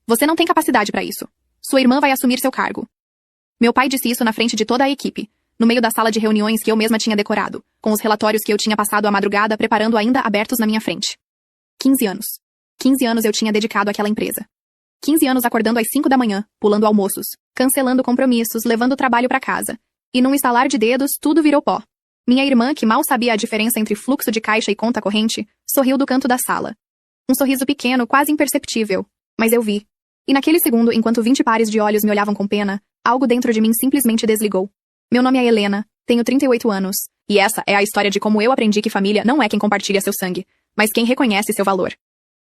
Você não tem capacidade para isso. Sua irmã vai assumir seu cargo. Meu pai disse isso na frente de toda a equipe, no meio da sala de reuniões que eu mesma tinha decorado, com os relatórios que eu tinha passado a madrugada preparando ainda abertos na minha frente. 15 anos. 15 anos eu tinha dedicado àquela empresa. 15 anos acordando às 5 da manhã, pulando almoços, cancelando compromissos, levando o trabalho para casa. E num estalar de dedos, tudo virou pó. Minha irmã, que mal sabia a diferença entre fluxo de caixa e conta corrente, sorriu do canto da sala. Um sorriso pequeno, quase imperceptível. Mas eu vi. E naquele segundo, enquanto 20 pares de olhos me olhavam com pena, algo dentro de mim simplesmente desligou. Meu nome é Helena, tenho 38 anos, e essa é a história de como eu aprendi que família não é quem compartilha seu sangue, mas quem reconhece seu valor.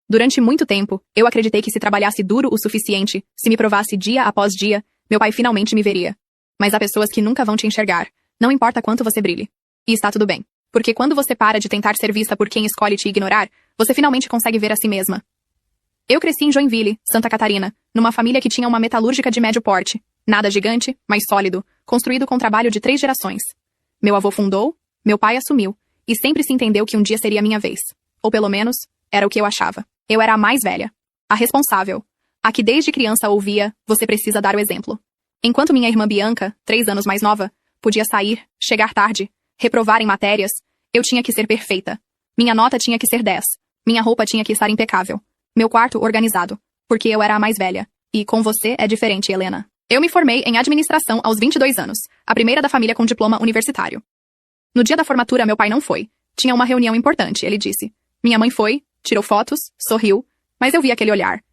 Durante muito tempo, eu acreditei que se trabalhasse duro o suficiente, se me provasse dia após dia, meu pai finalmente me veria. Mas há pessoas que nunca vão te enxergar, não importa quanto você brilhe. E está tudo bem. Porque quando você para de tentar ser vista por quem escolhe te ignorar, você finalmente consegue ver a si mesma. Eu cresci em Joinville, Santa Catarina, numa família que tinha uma metalúrgica de médio porte. Nada gigante, mas sólido, construído com trabalho de 3 gerações. Meu avô fundou, meu pai assumiu, e sempre se entendeu que um dia seria a minha vez. Ou pelo menos, era o que eu achava. Eu era a mais velha, a responsável, a que desde criança ouvia, você precisa dar o exemplo. Enquanto minha irmã Bianca, 3 anos mais nova, podia sair, chegar tarde, reprovar em matérias, eu tinha que ser perfeita. Minha nota tinha que ser 10. Minha roupa tinha que estar impecável. Meu quarto organizado, porque eu era a mais velha. E com você é diferente, Helena. Eu me formei em administração aos 22 anos, a primeira da família com diploma universitário. No dia da formatura, meu pai não foi. Tinha uma reunião importante, ele disse. Minha mãe foi, tirou fotos, sorriu, mas eu vi aquele olhar.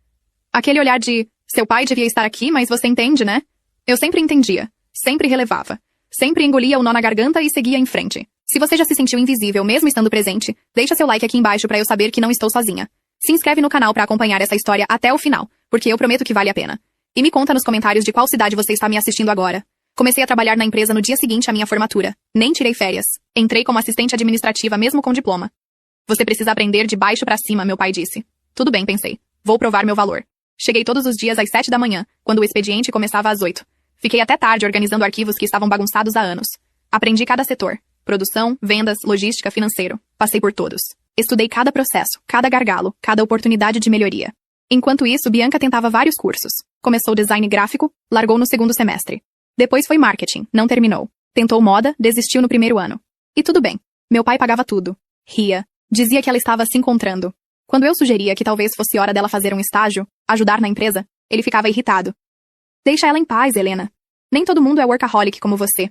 Aquele olhar de, seu pai devia estar aqui, mas você entende, né? Eu sempre entendia, sempre relevava, sempre engolia o nó na garganta e seguia em frente. Se você já se sentiu invisível mesmo estando presente, deixa seu like aqui embaixo para eu saber que não estou sozinha. Se inscreve no canal para acompanhar essa história até o final, porque eu prometo que vale a pena. E me conta nos comentários de qual cidade você está me assistindo agora. Comecei a trabalhar na empresa no dia seguinte à minha formatura. Nem tirei férias. Entrei como assistente administrativa mesmo com diploma. Você precisa aprender de baixo para cima, meu pai disse. Tudo bem, pensei. Vou provar meu valor. Cheguei todos os dias às 7 da manhã, quando o expediente começava às 8. Fiquei até tarde organizando arquivos que estavam bagunçados há anos. Aprendi cada setor. Produção, vendas, logística, financeiro. Passei por todos. Estudei cada processo, cada gargalo, cada oportunidade de melhoria. Enquanto isso, Bianca tentava vários cursos. Começou design gráfico, largou no segundo semestre. Depois foi marketing, não terminou. Tentou moda, desistiu no primeiro ano. E tudo bem. Meu pai pagava tudo. Ria. Dizia que ela estava se encontrando. Quando eu sugeria que talvez fosse hora dela fazer um estágio, ajudar na empresa, ele ficava irritado. Deixa ela em paz, Helena. Nem todo mundo é workaholic como você.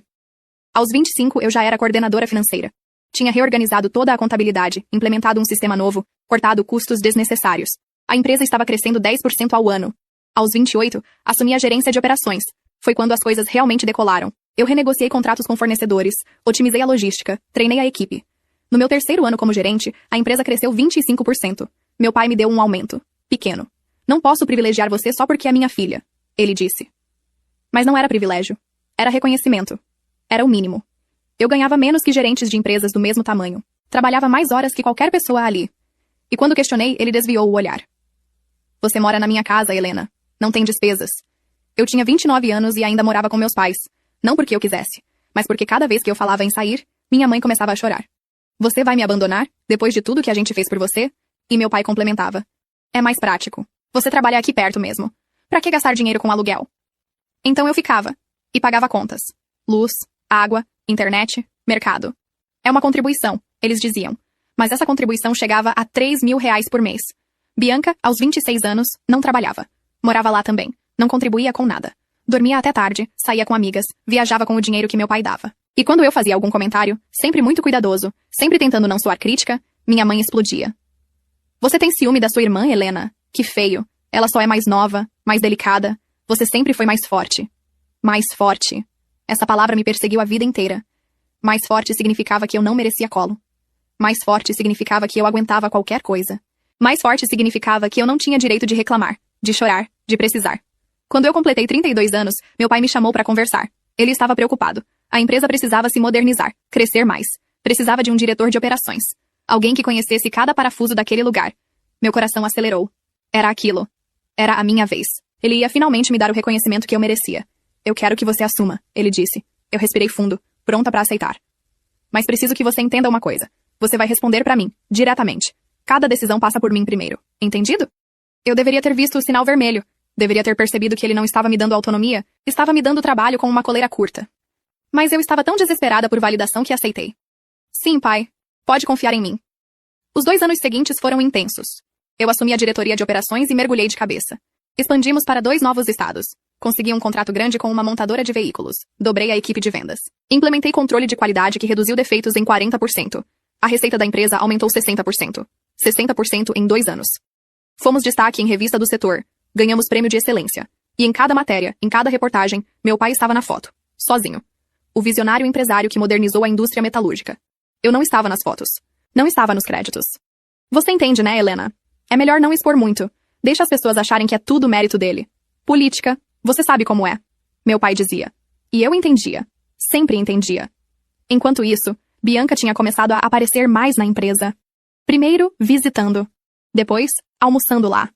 Aos 25, eu já era coordenadora financeira. Tinha reorganizado toda a contabilidade, implementado um sistema novo, cortado custos desnecessários. A empresa estava crescendo 10% ao ano. Aos 28, assumi a gerência de operações. Foi quando as coisas realmente decolaram. Eu renegociei contratos com fornecedores, otimizei a logística, treinei a equipe. No meu terceiro ano como gerente, a empresa cresceu 25%. Meu pai me deu um aumento. Pequeno. Não posso privilegiar você só porque é minha filha, ele disse. Mas não era privilégio. Era reconhecimento. Era o mínimo. Eu ganhava menos que gerentes de empresas do mesmo tamanho. Trabalhava mais horas que qualquer pessoa ali. E quando questionei, ele desviou o olhar. Você mora na minha casa, Helena. Não tem despesas. Eu tinha 29 anos e ainda morava com meus pais. Não porque eu quisesse, mas porque cada vez que eu falava em sair, minha mãe começava a chorar. Você vai me abandonar, depois de tudo que a gente fez por você? E meu pai complementava. É mais prático. Você trabalha aqui perto mesmo. Pra que gastar dinheiro com aluguel? Então eu ficava. E pagava contas. Luz, água, internet, mercado. É uma contribuição, eles diziam. Mas essa contribuição chegava a 3 mil reais por mês. Bianca, aos 26 anos, não trabalhava. Morava lá também. Não contribuía com nada. Dormia até tarde, saía com amigas, viajava com o dinheiro que meu pai dava. E quando eu fazia algum comentário, sempre muito cuidadoso, sempre tentando não soar crítica, minha mãe explodia. Você tem ciúme da sua irmã, Helena? Que feio. Ela só é mais nova, mais delicada. Você sempre foi mais forte. Mais forte. Essa palavra me perseguiu a vida inteira. Mais forte significava que eu não merecia colo. Mais forte significava que eu aguentava qualquer coisa. Mais forte significava que eu não tinha direito de reclamar, de chorar, de precisar. Quando eu completei 32 anos, meu pai me chamou para conversar. Ele estava preocupado. A empresa precisava se modernizar, crescer mais. Precisava de um diretor de operações. Alguém que conhecesse cada parafuso daquele lugar. Meu coração acelerou. Era aquilo. Era a minha vez. Ele ia finalmente me dar o reconhecimento que eu merecia. Eu quero que você assuma, ele disse. Eu respirei fundo, pronta para aceitar. Mas preciso que você entenda uma coisa. Você vai responder para mim, diretamente. Cada decisão passa por mim primeiro. Entendido? Eu deveria ter visto o sinal vermelho. Deveria ter percebido que ele não estava me dando autonomia, estava me dando trabalho com uma coleira curta. Mas eu estava tão desesperada por validação que aceitei. Sim, pai. Pode confiar em mim. Os 2 anos seguintes foram intensos. Eu assumi a diretoria de operações e mergulhei de cabeça. Expandimos para 2 novos estados. Consegui um contrato grande com uma montadora de veículos. Dobrei a equipe de vendas. Implementei controle de qualidade que reduziu defeitos em 40%. A receita da empresa aumentou 60%. 60% em 2 anos. Fomos destaque em revista do setor. Ganhamos prêmio de excelência. E em cada matéria, em cada reportagem, meu pai estava na foto. Sozinho. O visionário empresário que modernizou a indústria metalúrgica. Eu não estava nas fotos. Não estava nos créditos. Você entende, né, Helena? É melhor não expor muito. Deixa as pessoas acharem que é tudo mérito dele. Política, você sabe como é. Meu pai dizia. E eu entendia. Sempre entendia. Enquanto isso, Bianca tinha começado a aparecer mais na empresa. Primeiro, visitando. Depois, almoçando lá.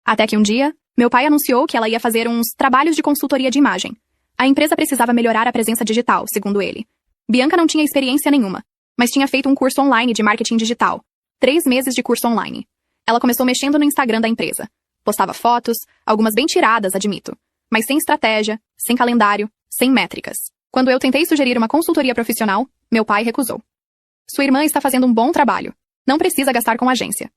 Até que um dia, meu pai anunciou que ela ia fazer uns trabalhos de consultoria de imagem. A empresa precisava melhorar a presença digital, segundo ele. Bianca não tinha experiência nenhuma, mas tinha feito um curso online de marketing digital. 3 meses de curso online. Ela começou mexendo no Instagram da empresa. Postava fotos, algumas bem tiradas, admito, mas sem estratégia, sem calendário, sem métricas. Quando eu tentei sugerir uma consultoria profissional, meu pai recusou. Sua irmã está fazendo um bom trabalho. Não precisa gastar com agência.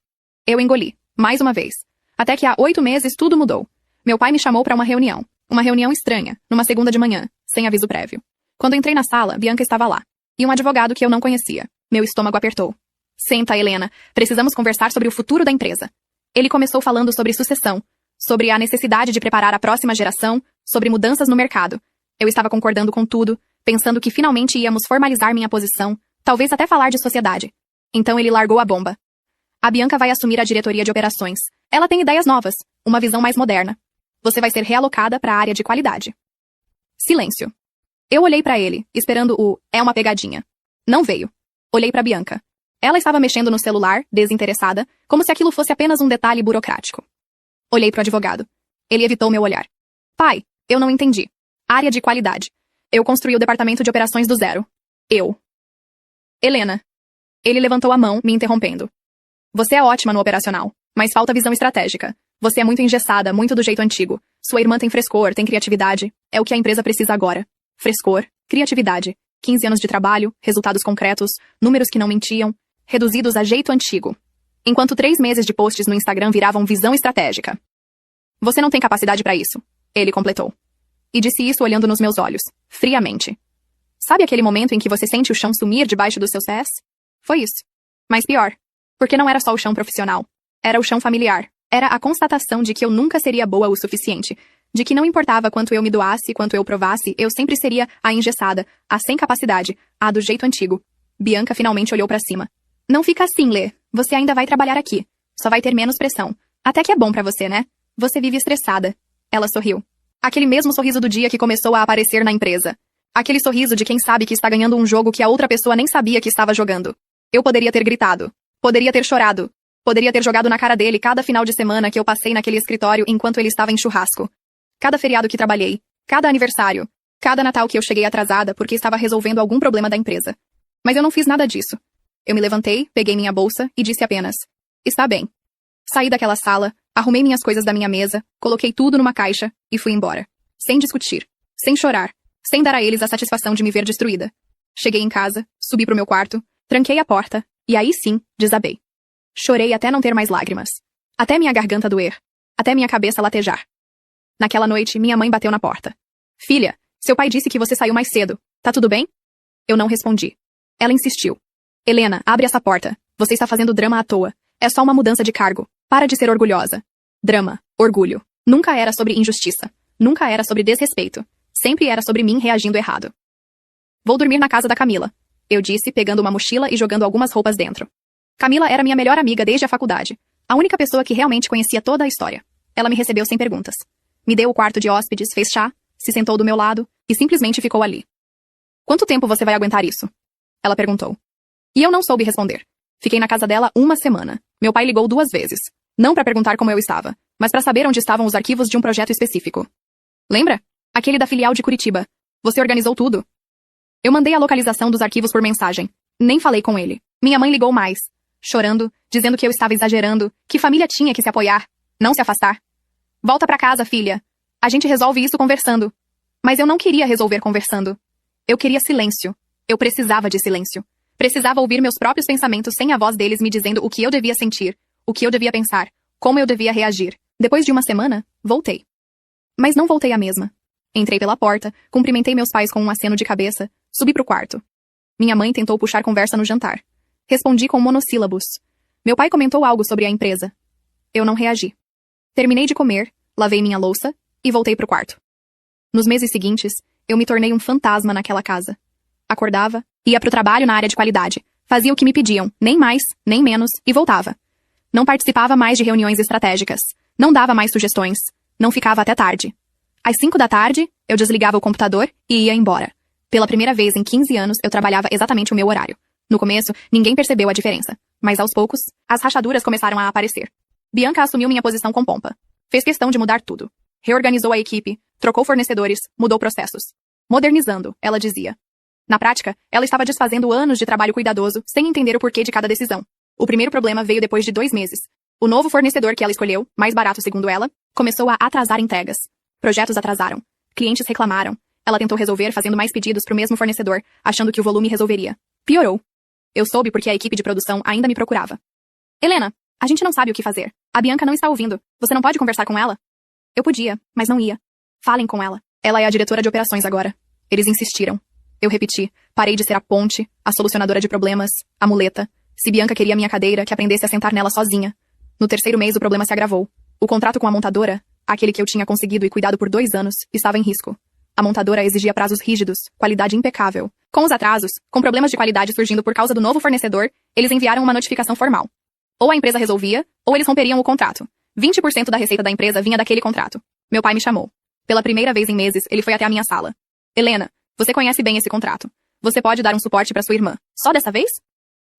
Eu engoli, mais uma vez. Até que há 8 meses tudo mudou. Meu pai me chamou para uma reunião. Uma reunião estranha, numa segunda de manhã, sem aviso prévio. Quando entrei na sala, Bianca estava lá. E um advogado que eu não conhecia. Meu estômago apertou. Senta, Helena. Precisamos conversar sobre o futuro da empresa. Ele começou falando sobre sucessão, sobre a necessidade de preparar a próxima geração, sobre mudanças no mercado. Eu estava concordando com tudo, pensando que finalmente íamos formalizar minha posição, talvez até falar de sociedade. Então ele largou a bomba. A Bianca vai assumir a diretoria de operações. Ela tem ideias novas, uma visão mais moderna. Você vai ser realocada para a área de qualidade. Silêncio. Eu olhei para ele, esperando o "é uma pegadinha". Não veio. Olhei para Bianca. Ela estava mexendo no celular, desinteressada, como se aquilo fosse apenas um detalhe burocrático. Olhei para o advogado. Ele evitou meu olhar. Pai, eu não entendi. Área de qualidade. Eu construí o departamento de operações do zero. Eu. Helena. Ele levantou a mão, me interrompendo. Você é ótima no operacional, mas falta visão estratégica. Você é muito engessada, muito do jeito antigo. Sua irmã tem frescor, tem criatividade. É o que a empresa precisa agora. Frescor, criatividade. 15 anos de trabalho, resultados concretos, números que não mentiam, reduzidos a jeito antigo. Enquanto 3 meses de posts no Instagram viravam visão estratégica. Você não tem capacidade para isso, ele completou. E disse isso olhando nos meus olhos, friamente. Sabe aquele momento em que você sente o chão sumir debaixo dos seus pés? Foi isso. Mas pior, porque não era só o chão profissional. Era o chão familiar. Era a constatação de que eu nunca seria boa o suficiente. De que não importava quanto eu me doasse, quanto eu provasse, eu sempre seria a engessada, a sem capacidade, a do jeito antigo. Bianca finalmente olhou para cima. Não fica assim, Lê. Você ainda vai trabalhar aqui. Só vai ter menos pressão. Até que é bom pra você, né? Você vive estressada. Ela sorriu. Aquele mesmo sorriso do dia que começou a aparecer na empresa. Aquele sorriso de quem sabe que está ganhando um jogo que a outra pessoa nem sabia que estava jogando. Eu poderia ter gritado. Poderia ter chorado. Poderia ter jogado na cara dele cada final de semana que eu passei naquele escritório enquanto ele estava em churrasco. Cada feriado que trabalhei. Cada aniversário. Cada Natal que eu cheguei atrasada porque estava resolvendo algum problema da empresa. Mas eu não fiz nada disso. Eu me levantei, peguei minha bolsa e disse apenas: está bem. Saí daquela sala, arrumei minhas coisas da minha mesa, coloquei tudo numa caixa e fui embora. Sem discutir. Sem chorar. Sem dar a eles a satisfação de me ver destruída. Cheguei em casa, subi pro meu quarto, tranquei a porta e aí sim, desabei. Chorei até não ter mais lágrimas. Até minha garganta doer. Até minha cabeça latejar. Naquela noite, minha mãe bateu na porta. Filha, seu pai disse que você saiu mais cedo. Tá tudo bem? Eu não respondi. Ela insistiu. Helena, abre essa porta. Você está fazendo drama à toa. É só uma mudança de cargo. Para de ser orgulhosa. Drama, orgulho. Nunca era sobre injustiça. Nunca era sobre desrespeito. Sempre era sobre mim reagindo errado. Vou dormir na casa da Camila. Eu disse, pegando uma mochila e jogando algumas roupas dentro. Camila era minha melhor amiga desde a faculdade. A única pessoa que realmente conhecia toda a história. Ela me recebeu sem perguntas. Me deu o quarto de hóspedes, fez chá, se sentou do meu lado e simplesmente ficou ali. Quanto tempo você vai aguentar isso? Ela perguntou. E eu não soube responder. Fiquei na casa dela 1 semana. Meu pai ligou 2 vezes. Não para perguntar como eu estava, mas para saber onde estavam os arquivos de um projeto específico. Lembra? Aquele da filial de Curitiba. Você organizou tudo? Eu mandei a localização dos arquivos por mensagem. Nem falei com ele. Minha mãe ligou mais. Chorando, dizendo que eu estava exagerando, que família tinha que se apoiar, não se afastar. Volta pra casa, filha. A gente resolve isso conversando. Mas eu não queria resolver conversando. Eu queria silêncio. Eu precisava de silêncio. Precisava ouvir meus próprios pensamentos sem a voz deles me dizendo o que eu devia sentir, o que eu devia pensar, como eu devia reagir. Depois de uma semana, voltei. Mas não voltei a mesma. Entrei pela porta, cumprimentei meus pais com um aceno de cabeça, subi pro quarto. Minha mãe tentou puxar conversa no jantar. Respondi com monossílabos. Meu pai comentou algo sobre a empresa. Eu não reagi. Terminei de comer, lavei minha louça e voltei pro quarto. Nos meses seguintes, eu me tornei um fantasma naquela casa. Acordava, ia pro trabalho na área de qualidade, fazia o que me pediam, nem mais, nem menos, e voltava. Não participava mais de reuniões estratégicas, não dava mais sugestões, não ficava até tarde. Às 5 da tarde, eu desligava o computador e ia embora. Pela primeira vez em 15 anos, eu trabalhava exatamente o meu horário. No começo, ninguém percebeu a diferença, mas aos poucos, as rachaduras começaram a aparecer. Bianca assumiu minha posição com pompa. Fez questão de mudar tudo. Reorganizou a equipe, trocou fornecedores, mudou processos. Modernizando, ela dizia. Na prática, ela estava desfazendo anos de trabalho cuidadoso, sem entender o porquê de cada decisão. O primeiro problema veio depois de 2 meses. O novo fornecedor que ela escolheu, mais barato segundo ela, começou a atrasar entregas. Projetos atrasaram. Clientes reclamaram. Ela tentou resolver fazendo mais pedidos para o mesmo fornecedor, achando que o volume resolveria. Piorou. Eu soube porque a equipe de produção ainda me procurava. Helena, a gente não sabe o que fazer. A Bianca não está ouvindo. Você não pode conversar com ela? Eu podia, mas não ia. Falem com ela. Ela é a diretora de operações agora. Eles insistiram. Eu repeti. Parei de ser a ponte, a solucionadora de problemas, a muleta. Se Bianca queria minha cadeira, que aprendesse a sentar nela sozinha. No 3º mês, o problema se agravou. O contrato com a montadora, aquele que eu tinha conseguido e cuidado por 2 anos, estava em risco. A montadora exigia prazos rígidos, qualidade impecável. Com os atrasos, com problemas de qualidade surgindo por causa do novo fornecedor, eles enviaram uma notificação formal. Ou a empresa resolvia, ou eles romperiam o contrato. 20% da receita da empresa vinha daquele contrato. Meu pai me chamou. Pela primeira vez em meses, ele foi até a minha sala. Helena, você conhece bem esse contrato. Você pode dar um suporte para sua irmã. Só dessa vez?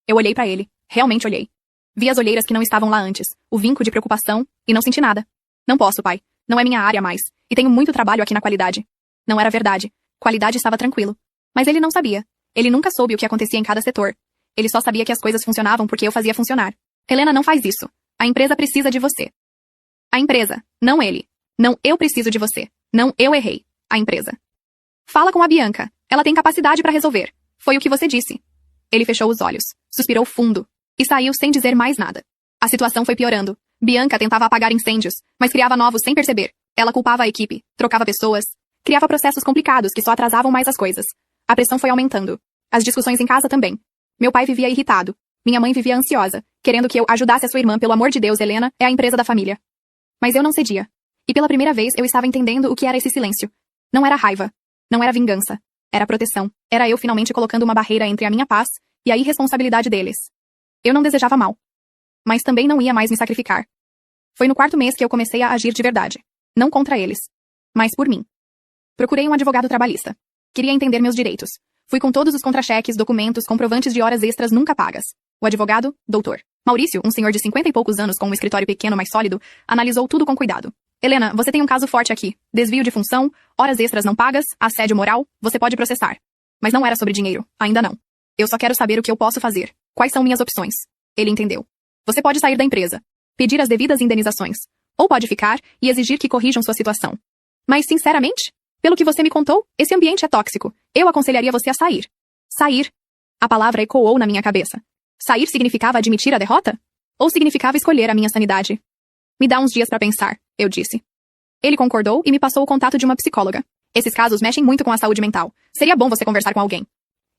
Eu olhei para ele. Realmente olhei. Vi as olheiras que não estavam lá antes, o vinco de preocupação, e não senti nada. Não posso, pai. Não é minha área mais. E tenho muito trabalho aqui na qualidade. Não era verdade. Qualidade estava tranquilo. Mas ele não sabia. Ele nunca soube o que acontecia em cada setor. Ele só sabia que as coisas funcionavam porque eu fazia funcionar. Helena, não faz isso. A empresa precisa de você. A empresa, não ele. Não, eu preciso de você. Não, eu errei. A empresa. Fala com a Bianca. Ela tem capacidade para resolver. Foi o que você disse. Ele fechou os olhos, suspirou fundo e saiu sem dizer mais nada. A situação foi piorando. Bianca tentava apagar incêndios, mas criava novos sem perceber. Ela culpava a equipe, trocava pessoas, criava processos complicados que só atrasavam mais as coisas. A pressão foi aumentando. As discussões em casa também. Meu pai vivia irritado. Minha mãe vivia ansiosa, querendo que eu ajudasse a sua irmã. Pelo amor de Deus, Helena, é a empresa da família. Mas eu não cedia. E pela primeira vez eu estava entendendo o que era esse silêncio. Não era raiva. Não era vingança. Era proteção. Era eu finalmente colocando uma barreira entre a minha paz e a irresponsabilidade deles. Eu não desejava mal. Mas também não ia mais me sacrificar. Foi no 4º mês que eu comecei a agir de verdade. Não contra eles. Mas por mim. Procurei um advogado trabalhista. Queria entender meus direitos. Fui com todos os contra-cheques, documentos, comprovantes de horas extras nunca pagas. O advogado, doutor Maurício, um senhor de 50 e poucos anos com um escritório pequeno, mas sólido, analisou tudo com cuidado. Helena, você tem um caso forte aqui. Desvio de função, horas extras não pagas, assédio moral, você pode processar. Mas não era sobre dinheiro, ainda não. Eu só quero saber o que eu posso fazer. Quais são minhas opções? Ele entendeu. Você pode sair da empresa, pedir as devidas indenizações, ou pode ficar e exigir que corrijam sua situação. Mas, sinceramente, pelo que você me contou, esse ambiente é tóxico. Eu aconselharia você a sair. Sair. A palavra ecoou na minha cabeça. Sair significava admitir a derrota? Ou significava escolher a minha sanidade? Me dá uns dias para pensar, eu disse. Ele concordou e me passou o contato de uma psicóloga. Esses casos mexem muito com a saúde mental. Seria bom você conversar com alguém.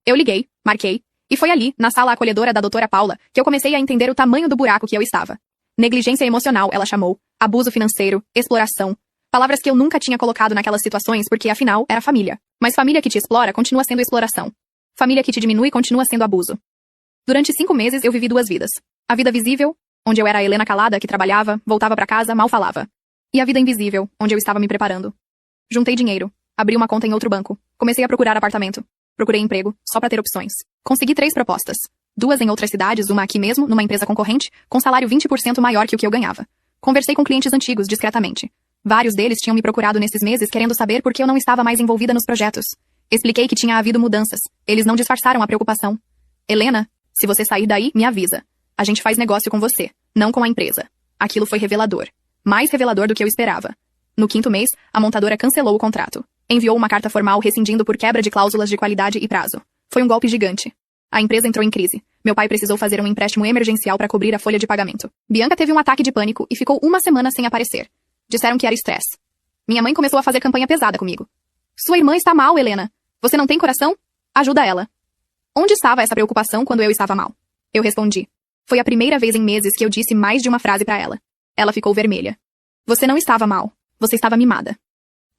Eu liguei, marquei, e foi ali, na sala acolhedora da doutora Paula, que eu comecei a entender o tamanho do buraco que eu estava. Negligência emocional, ela chamou. Abuso financeiro, exploração. Palavras que eu nunca tinha colocado naquelas situações porque, afinal, era família. Mas família que te explora continua sendo exploração. Família que te diminui continua sendo abuso. Durante 5 meses eu vivi 2 vidas. A vida visível, onde eu era a Helena calada que trabalhava, voltava para casa, mal falava. E a vida invisível, onde eu estava me preparando. Juntei dinheiro, abri uma conta em outro banco, comecei a procurar apartamento. Procurei emprego, só para ter opções. Consegui 3 propostas. 2 em outras cidades, uma aqui mesmo, numa empresa concorrente, com salário 20% maior que o que eu ganhava. Conversei com clientes antigos, discretamente. Vários deles tinham me procurado nesses meses querendo saber por que eu não estava mais envolvida nos projetos. Expliquei que tinha havido mudanças. Eles não disfarçaram a preocupação. Helena, se você sair daí, me avisa. A gente faz negócio com você, não com a empresa. Aquilo foi revelador. Mais revelador do que eu esperava. No 5º mês, a montadora cancelou o contrato. Enviou uma carta formal rescindindo por quebra de cláusulas de qualidade e prazo. Foi um golpe gigante. A empresa entrou em crise. Meu pai precisou fazer um empréstimo emergencial para cobrir a folha de pagamento. Bianca teve um ataque de pânico e ficou uma semana sem aparecer. Disseram que era estresse. Minha mãe começou a fazer campanha pesada comigo. Sua irmã está mal, Helena. Você não tem coração? Ajuda ela. Onde estava essa preocupação quando eu estava mal? Eu respondi. Foi a primeira vez em meses que eu disse mais de uma frase para ela. Ela ficou vermelha. Você não estava mal. Você estava mimada.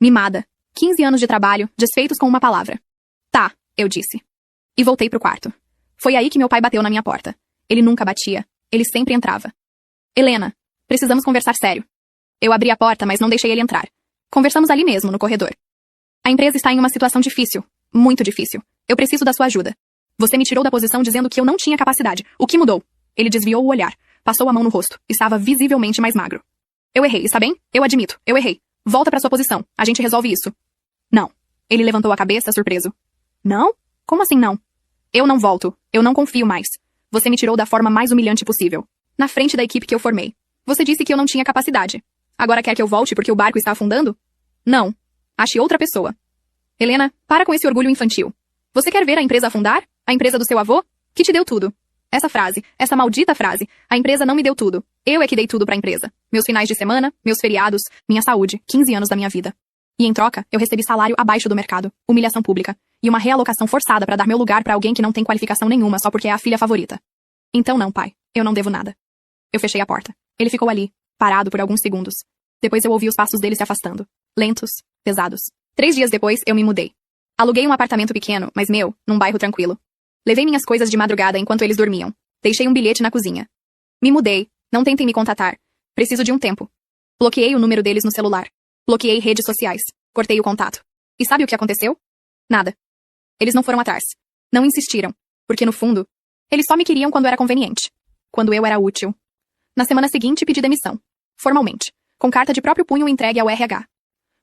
Mimada. 15 anos de trabalho, desfeitos com uma palavra. Tá, eu disse. E voltei pro quarto. Foi aí que meu pai bateu na minha porta. Ele nunca batia. Ele sempre entrava. Helena, precisamos conversar sério. Eu abri a porta, mas não deixei ele entrar. Conversamos ali mesmo, no corredor. A empresa está em uma situação difícil. Muito difícil. Eu preciso da sua ajuda. Você me tirou da posição dizendo que eu não tinha capacidade. O que mudou? Ele desviou o olhar. Passou a mão no rosto. Estava visivelmente mais magro. Eu errei, está bem? Eu admito. Eu errei. Volta pra sua posição. A gente resolve isso. Não. Ele levantou a cabeça, surpreso. Não? Como assim não? Eu não volto. Eu não confio mais. Você me tirou da forma mais humilhante possível. Na frente da equipe que eu formei. Você disse que eu não tinha capacidade. Agora quer que eu volte porque o barco está afundando? Não. Ache outra pessoa. Helena, para com esse orgulho infantil. Você quer ver a empresa afundar? A empresa do seu avô? Que te deu tudo. Essa frase, essa maldita frase, a empresa não me deu tudo. Eu é que dei tudo pra empresa. Meus finais de semana, meus feriados, minha saúde, 15 anos da minha vida. E em troca, eu recebi salário abaixo do mercado, humilhação pública, e uma realocação forçada pra dar meu lugar pra alguém que não tem qualificação nenhuma só porque é a filha favorita. Então não, pai, eu não devo nada. Eu fechei a porta. Ele ficou ali, parado por alguns segundos. Depois eu ouvi os passos dele se afastando. Lentos, pesados. 3 dias depois, eu me mudei. Aluguei um apartamento pequeno, mas meu, num bairro tranquilo. Levei minhas coisas de madrugada enquanto eles dormiam. Deixei um bilhete na cozinha. Me mudei. Não tentem me contatar. Preciso de um tempo. Bloqueei o número deles no celular. Bloqueei redes sociais. Cortei o contato. E sabe o que aconteceu? Nada. Eles não foram atrás. Não insistiram. Porque no fundo, eles só me queriam quando era conveniente. Quando eu era útil. Na semana seguinte, pedi demissão. Formalmente. Com carta de próprio punho entregue ao RH.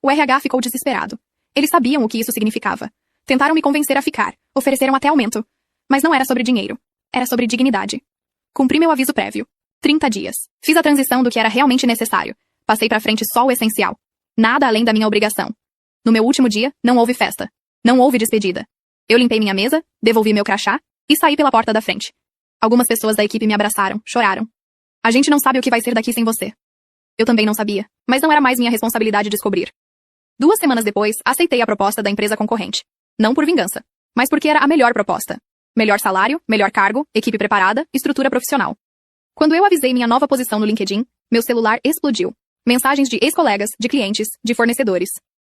O RH ficou desesperado. Eles sabiam o que isso significava. Tentaram me convencer a ficar. Ofereceram até aumento. Mas não era sobre dinheiro. Era sobre dignidade. Cumpri meu aviso prévio. 30 dias. Fiz a transição do que era realmente necessário. Passei pra frente só o essencial. Nada além da minha obrigação. No meu último dia, não houve festa. Não houve despedida. Eu limpei minha mesa, devolvi meu crachá e saí pela porta da frente. Algumas pessoas da equipe me abraçaram, choraram. A gente não sabe o que vai ser daqui sem você. Eu também não sabia, mas não era mais minha responsabilidade descobrir. 2 semanas depois, aceitei a proposta da empresa concorrente. Não por vingança, mas porque era a melhor proposta. Melhor salário, melhor cargo, equipe preparada, estrutura profissional. Quando eu avisei minha nova posição no LinkedIn, meu celular explodiu. Mensagens de ex-colegas, de clientes, de fornecedores.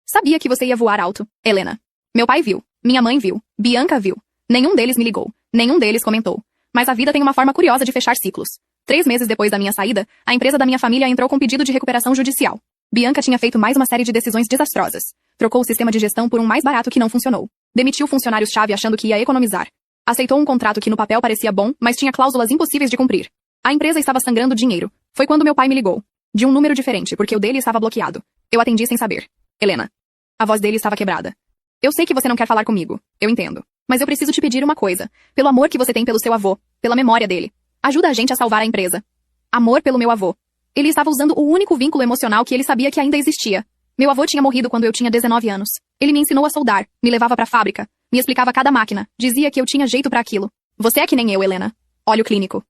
Sabia que você ia voar alto, Helena. Meu pai viu, minha mãe viu, Bianca viu. Nenhum deles me ligou, nenhum deles comentou. Mas a vida tem uma forma curiosa de fechar ciclos. 3 meses depois da minha saída, a empresa da minha família entrou com pedido de recuperação judicial. Bianca tinha feito mais uma série de decisões desastrosas. Trocou o sistema de gestão por um mais barato que não funcionou. Demitiu funcionários-chave achando que ia economizar. Aceitou um contrato que no papel parecia bom, mas tinha cláusulas impossíveis de cumprir. A empresa estava sangrando dinheiro. Foi quando meu pai me ligou. De um número diferente, porque o dele estava bloqueado. Eu atendi sem saber. Helena. A voz dele estava quebrada. Eu sei que você não quer falar comigo. Eu entendo. Mas eu preciso te pedir uma coisa. Pelo amor que você tem pelo seu avô. Pela memória dele. Ajuda a gente a salvar a empresa. Amor pelo meu avô. Ele estava usando o único vínculo emocional que ele sabia que ainda existia. Meu avô tinha morrido quando eu tinha 19 anos. Ele me ensinou a soldar, me levava pra fábrica, me explicava cada máquina, dizia que eu tinha jeito pra aquilo. Você é que nem eu, Helena. Óleo clínico.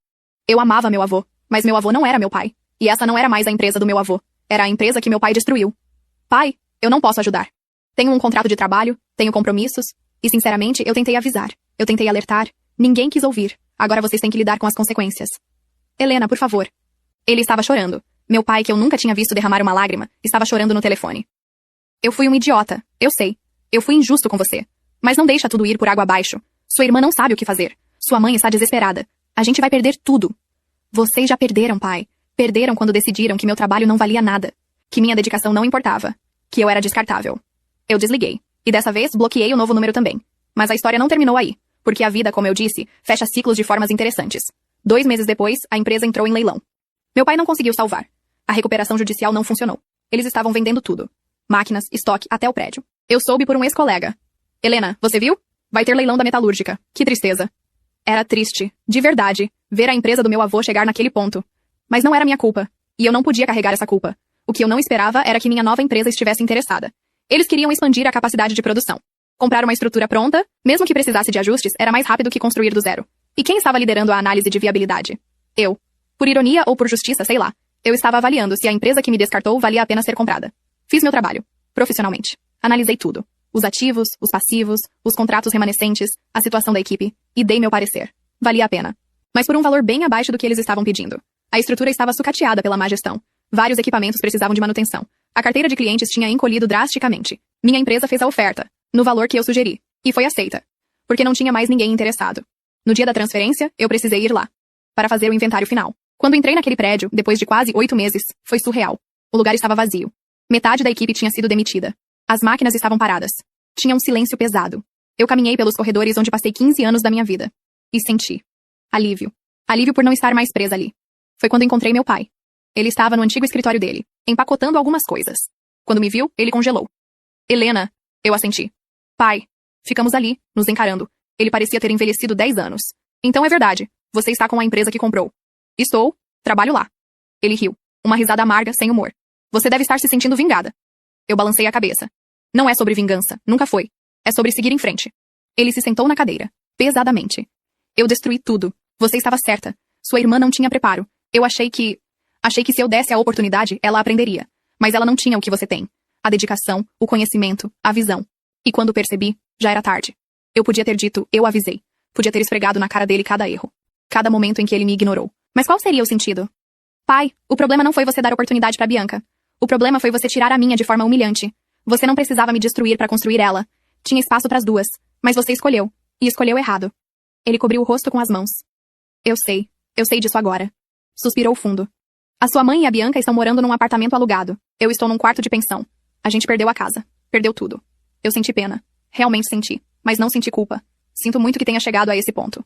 Eu amava meu avô, mas meu avô não era meu pai. E essa não era mais a empresa do meu avô. Era a empresa que meu pai destruiu. Pai, eu não posso ajudar. Tenho um contrato de trabalho, tenho compromissos, e sinceramente eu tentei avisar, eu tentei alertar, ninguém quis ouvir. Agora vocês têm que lidar com as consequências. Helena, por favor. Ele estava chorando. Meu pai, que eu nunca tinha visto derramar uma lágrima, estava chorando no telefone. Eu fui um idiota, eu sei. Eu fui injusto com você. Mas não deixa tudo ir por água abaixo. Sua irmã não sabe o que fazer. Sua mãe está desesperada. A gente vai perder tudo. Vocês já perderam, pai. Perderam quando decidiram que meu trabalho não valia nada. Que minha dedicação não importava. Que eu era descartável. Eu desliguei. E dessa vez, bloqueei o novo número também. Mas a história não terminou aí. Porque a vida, como eu disse, fecha ciclos de formas interessantes. 2 meses depois, a empresa entrou em leilão. Meu pai não conseguiu salvar. A recuperação judicial não funcionou. Eles estavam vendendo tudo. Máquinas, estoque, até o prédio. Eu soube por um ex-colega. Helena, você viu? Vai ter leilão da metalúrgica. Que tristeza. Era triste, de verdade, ver a empresa do meu avô chegar naquele ponto. Mas não era minha culpa. E eu não podia carregar essa culpa. O que eu não esperava era que minha nova empresa estivesse interessada. Eles queriam expandir a capacidade de produção. Comprar uma estrutura pronta, mesmo que precisasse de ajustes, era mais rápido que construir do zero. E quem estava liderando a análise de viabilidade? Eu. Por ironia ou por justiça, sei lá. Eu estava avaliando se a empresa que me descartou valia a pena ser comprada. Fiz meu trabalho, profissionalmente. Analisei tudo. Os ativos, os passivos, os contratos remanescentes, a situação da equipe, e dei meu parecer. Valia a pena. Mas por um valor bem abaixo do que eles estavam pedindo. A estrutura estava sucateada pela má gestão. Vários equipamentos precisavam de manutenção. A carteira de clientes tinha encolhido drasticamente. Minha empresa fez a oferta, no valor que eu sugeri, e foi aceita. Porque não tinha mais ninguém interessado. No dia da transferência, eu precisei ir lá. Para fazer o inventário final. Quando entrei naquele prédio, depois de quase 8 meses, foi surreal. O lugar estava vazio. Metade da equipe tinha sido demitida. As máquinas estavam paradas. Tinha um silêncio pesado. Eu caminhei pelos corredores onde passei 15 anos da minha vida. E senti. Alívio. Alívio por não estar mais presa ali. Foi quando encontrei meu pai. Ele estava no antigo escritório dele, empacotando algumas coisas. Quando me viu, ele congelou. Helena, eu assenti. Pai. Ficamos ali, nos encarando. Ele parecia ter envelhecido 10 anos. Então é verdade. Você está com a empresa que comprou. Estou. Trabalho lá. Ele riu. Uma risada amarga, sem humor. Você deve estar se sentindo vingada. Eu balancei a cabeça. Não é sobre vingança. Nunca foi. É sobre seguir em frente. Ele se sentou na cadeira. Pesadamente. Eu destruí tudo. Você estava certa. Sua irmã não tinha preparo. Eu achei que se eu desse a oportunidade, ela aprenderia. Mas ela não tinha o que você tem. A dedicação, o conhecimento, a visão. E quando percebi, já era tarde. Eu podia ter dito, eu avisei. Podia ter esfregado na cara dele cada erro. Cada momento em que ele me ignorou. Mas qual seria o sentido? Pai, o problema não foi você dar oportunidade pra Bianca. O problema foi você tirar a minha de forma humilhante. Você não precisava me destruir pra construir ela. Tinha espaço pras duas. Mas você escolheu. E escolheu errado. Ele cobriu o rosto com as mãos. Eu sei disso agora. Suspirou fundo. A sua mãe e a Bianca estão morando num apartamento alugado. Eu estou num quarto de pensão. A gente perdeu a casa. Perdeu tudo. Eu senti pena. Realmente senti. Mas não senti culpa. Sinto muito que tenha chegado a esse ponto.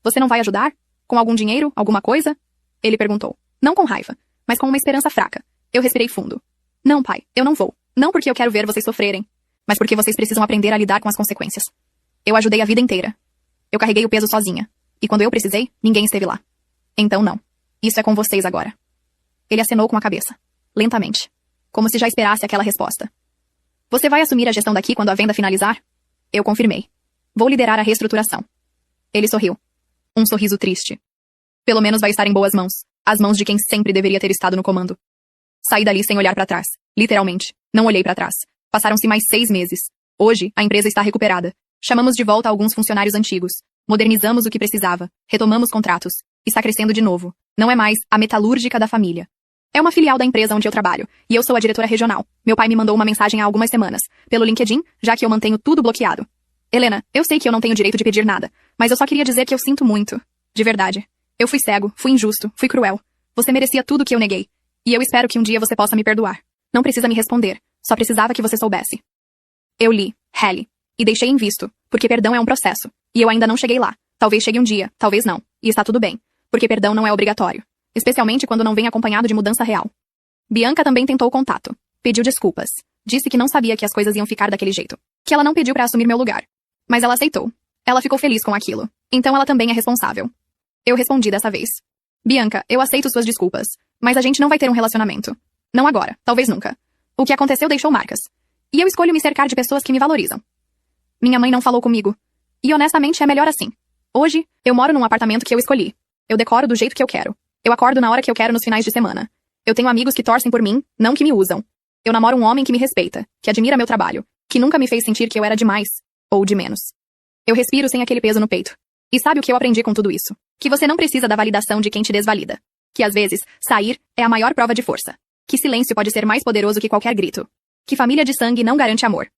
Você não vai ajudar? Com algum dinheiro? Alguma coisa? Ele perguntou. Não com raiva, mas com uma esperança fraca. Eu respirei fundo. Não, pai, eu não vou. Não porque eu quero ver vocês sofrerem, mas porque vocês precisam aprender a lidar com as consequências. Eu ajudei a vida inteira. Eu carreguei o peso sozinha. E quando eu precisei, ninguém esteve lá. Então não. Isso é com vocês agora. Ele acenou com a cabeça. Lentamente. Como se já esperasse aquela resposta. Você vai assumir a gestão daqui quando a venda finalizar? Eu confirmei. Vou liderar a reestruturação. Ele sorriu. Um sorriso triste. Pelo menos vai estar em boas mãos. As mãos de quem sempre deveria ter estado no comando. Saí dali sem olhar para trás. Literalmente. Não olhei para trás. Passaram-se mais 6 meses. Hoje, a empresa está recuperada. Chamamos de volta alguns funcionários antigos. Modernizamos o que precisava. Retomamos contratos. Está crescendo de novo. Não é mais a metalúrgica da família. É uma filial da empresa onde eu trabalho. E eu sou a diretora regional. Meu pai me mandou uma mensagem há algumas semanas. Pelo LinkedIn, já que eu mantenho tudo bloqueado. Helena, eu sei que eu não tenho direito de pedir nada. Mas eu só queria dizer que eu sinto muito. De verdade. Eu fui cego, fui injusto, fui cruel. Você merecia tudo que eu neguei. E eu espero que um dia você possa me perdoar. Não precisa me responder. Só precisava que você soubesse. Eu li, reli. E deixei em visto. Porque perdão é um processo. E eu ainda não cheguei lá. Talvez chegue um dia, talvez não. E está tudo bem. Porque perdão não é obrigatório. Especialmente quando não vem acompanhado de mudança real. Bianca também tentou contato. Pediu desculpas. Disse que não sabia que as coisas iam ficar daquele jeito. Que ela não pediu pra assumir meu lugar. Mas ela aceitou. Ela ficou feliz com aquilo. Então ela também é responsável. Eu respondi dessa vez. Bianca, eu aceito suas desculpas. Mas a gente não vai ter um relacionamento. Não agora, talvez nunca. O que aconteceu deixou marcas. E eu escolho me cercar de pessoas que me valorizam. Minha mãe não falou comigo. E honestamente é melhor assim. Hoje, eu moro num apartamento que eu escolhi. Eu decoro do jeito que eu quero. Eu acordo na hora que eu quero nos finais de semana. Eu tenho amigos que torcem por mim, não que me usam. Eu namoro um homem que me respeita, que admira meu trabalho, que nunca me fez sentir que eu era demais, ou de menos. Eu respiro sem aquele peso no peito. E sabe o que eu aprendi com tudo isso? Que você não precisa da validação de quem te desvalida. Que às vezes, sair é a maior prova de força. Que silêncio pode ser mais poderoso que qualquer grito. Que família de sangue não garante amor.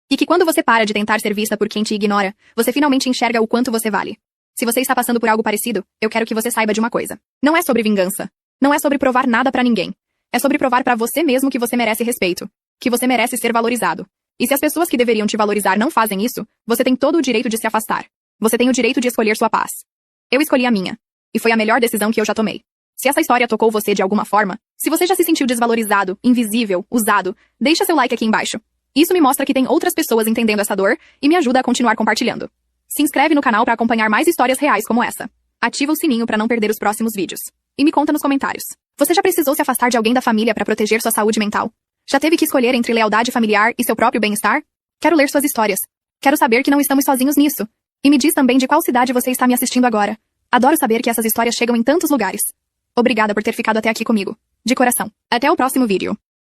E que quando você para de tentar ser vista por quem te ignora, você finalmente enxerga o quanto você vale. Se você está passando por algo parecido, eu quero que você saiba de uma coisa. Não é sobre vingança. Não é sobre provar nada pra ninguém. É sobre provar pra você mesmo que você merece respeito. Que você merece ser valorizado. E se as pessoas que deveriam te valorizar não fazem isso, você tem todo o direito de se afastar. Você tem o direito de escolher sua paz. Eu escolhi a minha. E foi a melhor decisão que eu já tomei. Se essa história tocou você de alguma forma, se você já se sentiu desvalorizado, invisível, usado, deixa seu like aqui embaixo. Isso me mostra que tem outras pessoas entendendo essa dor e me ajuda a continuar compartilhando. Se inscreve no canal para acompanhar mais histórias reais como essa. Ativa o sininho para não perder os próximos vídeos. E me conta nos comentários. Você já precisou se afastar de alguém da família para proteger sua saúde mental? Já teve que escolher entre lealdade familiar e seu próprio bem-estar? Quero ler suas histórias. Quero saber que não estamos sozinhos nisso. E me diz também de qual cidade você está me assistindo agora. Adoro saber que essas histórias chegam em tantos lugares. Obrigada por ter ficado até aqui comigo. De coração. Até o próximo vídeo.